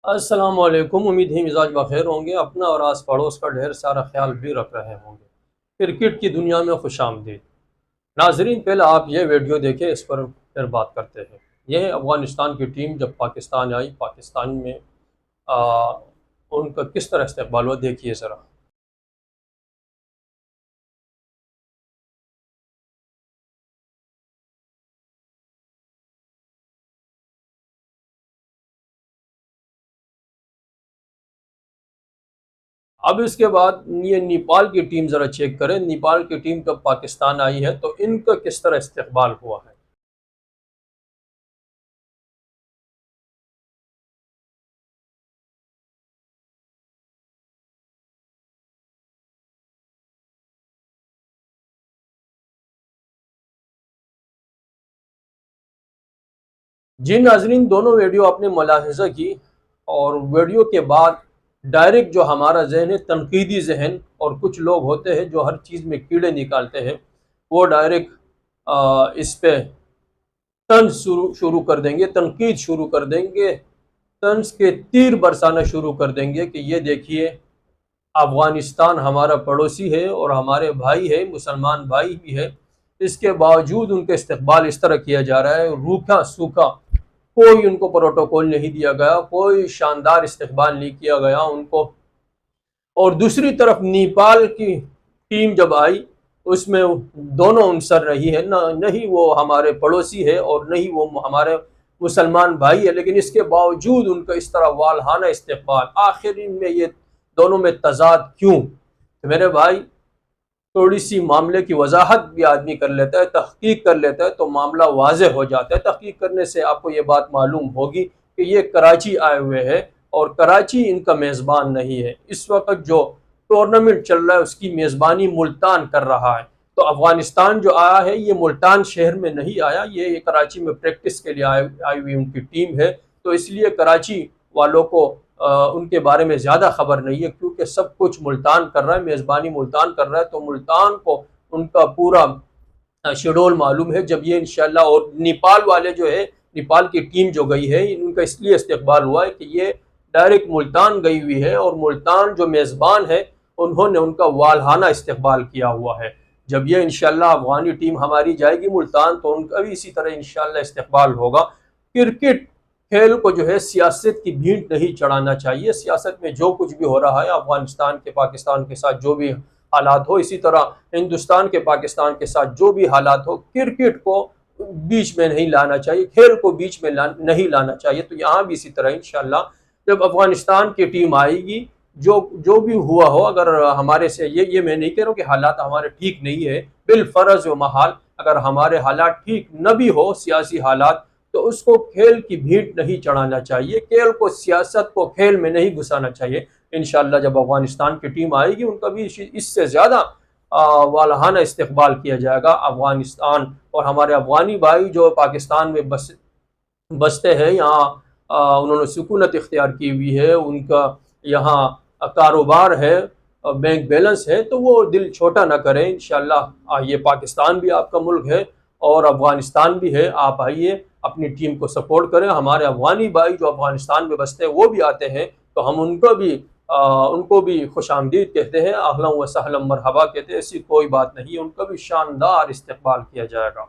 अस्सलामुअलैकुम। उम्मीद है मिजाज बखैर होंगे। अपना और आस पड़ोस का ढेर सारा ख्याल भी रख रहे होंगे। क्रिकेट की दुनिया में खुशामदीद नाजरीन। पहले आप ये वीडियो देखें, इस पर फिर बात करते हैं। यह अफ़गानिस्तान की टीम जब पाकिस्तान आई, पाकिस्तान में आ, उनका किस तरह इस्तेकबाल हुआ, देखिए ज़रा। अब इसके बाद ये नेपाल की टीम ज़रा चेक करें। नेपाल की टीम जब पाकिस्तान आई है तो इनका किस तरह इस्तेकबाल हुआ है। जी नाजरीन, दोनों वीडियो आपने मुलाहिजा की, और वीडियो के बाद डायरेक्ट जो हमारा जहन है, तनकीदी जहन, और कुछ लोग होते हैं जो हर चीज़ में कीड़े निकालते हैं, वो डायरेक्ट इस पे तंज शुरू शुरू कर देंगे, तनकीद शुरू कर देंगे, तंज के तीर बरसाना शुरू कर देंगे कि ये देखिए, अफ़गानिस्तान हमारा पड़ोसी है और हमारे भाई है, मुसलमान भाई भी है। इसके बावजूद उनका इस्तकबाल इस तरह किया जा रहा है, रूखा सूखा। कोई उनको प्रोटोकॉल नहीं दिया गया, कोई शानदार इस्तकबाल नहीं किया गया उनको। और दूसरी तरफ नेपाल की टीम जब आई, उसमें दोनों अंसर रही है, न ही वो हमारे पड़ोसी है और न ही वो हमारे मुसलमान भाई है, लेकिन इसके बावजूद उनका इस तरह वालहाना इस्तकबाल। आखिर इनमें ये दोनों में तजाद क्यों? तो मेरे भाई, थोड़ी सी मामले की वजाहत भी आदमी कर लेता है, तहकीक कर लेता है, तो मामला वाज़ेह हो जाता है। तहकीक करने से आपको ये बात मालूम होगी कि ये कराची आए हुए हैं और कराची इनका मेज़बान नहीं है। इस वक्त जो टूर्नामेंट चल रहा है उसकी मेज़बानी मुल्तान कर रहा है। तो अफ़गानिस्तान जो आया है, ये मुल्तान शहर में नहीं आया, ये कराची में प्रैक्टिस के लिए आई हुई उनकी टीम है। तो इसलिए कराची वालों को उनके बारे में ज़्यादा खबर नहीं है, क्योंकि सब कुछ मुल्तान कर रहा है, मेज़बानी मुल्तान कर रहा है, तो मुल्तान को उनका पूरा शेड्यूल मालूम है। जब ये इंशाल्लाह, और नेपाल वाले जो है, नेपाल की टीम जो गई है, इनका इसलिए इस्तेकबाल हुआ है कि ये डायरेक्ट मुल्तान गई हुई है, और मुल्तान जो मेज़बान है उन्होंने उनका वालहाना इस्तेकबाल किया हुआ है। जब ये इंशाल्लाह अफगानी टीम हमारी जाएगी मुल्तान, तो उनका भी इसी तरह इंशाल्लाह इस्तेकबाल होगा। क्रिकेट खेल को जो है सियासत की भींट नहीं चढ़ाना चाहिए। सियासत में जो कुछ भी हो रहा है, अफगानिस्तान के पाकिस्तान के साथ जो भी हालात हो, इसी तरह हिंदुस्तान के पाकिस्तान के साथ जो भी हालात हो, क्रिकेट को बीच में नहीं लाना चाहिए, खेल को बीच में नहीं लाना चाहिए। तो यहाँ भी इसी तरह इंशाल्लाह जब अफगानिस्तान की टीम आएगी, जो जो भी हुआ हो, अगर हमारे से ये मैं नहीं कह रहा हूँ कि हालात हमारे ठीक नहीं है, बिलफर्ज व महाल अगर हमारे हालात ठीक न भी हो, सियासी हालात, तो उसको खेल की भीड़ नहीं चढ़ाना चाहिए, खेल को, सियासत को खेल में नहीं घुसाना चाहिए। इंशाल्लाह जब अफगानिस्तान की टीम आएगी, उनका भी इससे ज़्यादा वालहाना इस्तकबाल किया जाएगा। अफगानिस्तान और हमारे अफगानी भाई जो पाकिस्तान में बसते हैं, यहाँ उन्होंने सुकूनत इख्तियार की हुई है, उनका यहाँ कारोबार है, बैंक बैलेंस है, तो वो दिल छोटा ना करें। इंशाल्लाह ये पाकिस्तान भी आपका मुल्क है और अफगानिस्तान भी है। आप आइए, अपनी टीम को सपोर्ट करें। हमारे अफगानी भाई जो अफगानिस्तान में बसते हैं वो भी आते हैं, तो हम उनको भी खुश आमदीद कहते हैं, अहलन व सहलन मरहबा कहते हैं। ऐसी कोई बात नहीं है, उनका भी शानदार इस्तकबाल किया जाएगा।